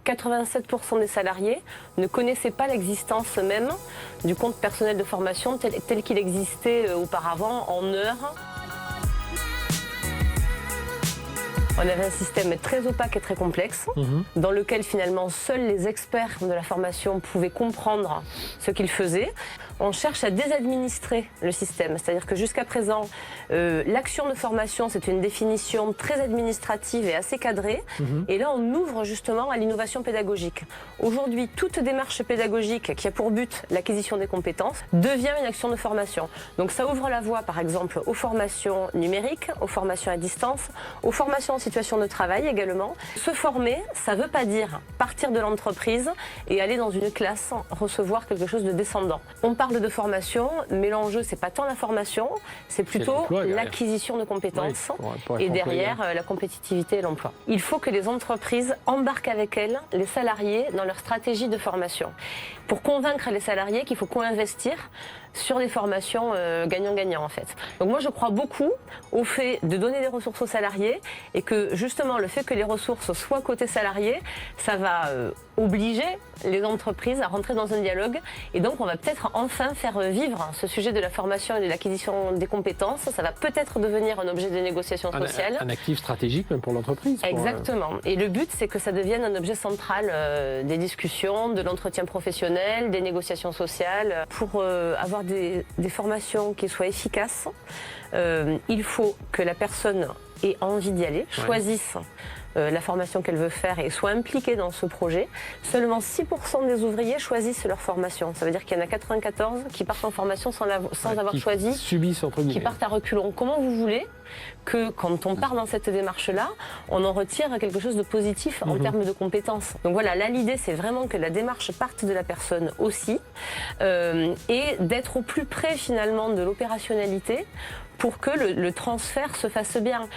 87% des salariés ne connaissaient pas l'existence même du compte personnel de formation tel qu'il existait auparavant en heures. On avait un système très opaque et très complexe, dans lequel finalement seuls les experts de la formation pouvaient comprendre ce qu'ils faisaient. On cherche à désadministrer le système, c'est-à-dire que jusqu'à présent, l'action de formation, c'est une définition très administrative et assez cadrée, et là on ouvre justement à l'innovation pédagogique. Aujourd'hui, toute démarche pédagogique qui a pour but l'acquisition des compétences devient une action de formation. Donc ça ouvre la voie par exemple aux formations numériques, aux formations à distance, aux formations en situation de travail également. Se former, ça ne veut pas dire partir de l'entreprise et aller dans une classe recevoir quelque chose de descendant. On parle de formation, mais l'enjeu, c'est pas tant la formation, c'est plutôt l'acquisition de compétences et derrière la compétitivité et l'emploi. Il faut que les entreprises embarquent avec elles les salariés dans leur stratégie de formation. Pour convaincre les salariés qu'il faut co-investir sur des formations gagnant-gagnant en fait. Donc moi je crois beaucoup au fait de donner des ressources aux salariés et que justement le fait que les ressources soient côté salarié, ça va obliger les entreprises à rentrer dans un dialogue et donc on va peut-être enfin faire vivre ce sujet de la formation et de l'acquisition des compétences. Ça va peut-être devenir un objet de négociation sociale. Un actif stratégique même pour l'entreprise. Exactement. Et le but c'est que ça devienne un objet central des discussions, de l'entretien professionnel, des négociations sociales. Pour avoir des formations qui soient efficaces, il faut que la personne ait envie d'y aller, choisisse la formation qu'elle veut faire et soit impliquée dans ce projet. Seulement 6% des ouvriers choisissent leur formation. Ça veut dire qu'il y en a 94 qui partent en formation sans avoir choisi, subissent, entre guillemets, qui partent à reculons. Comment vous voulez que quand on part dans cette démarche-là, on en retire quelque chose de positif en termes de compétences. Donc voilà, là l'idée c'est vraiment que la démarche parte de la personne aussi et d'être au plus près finalement de l'opérationnalité pour que le transfert se fasse bien.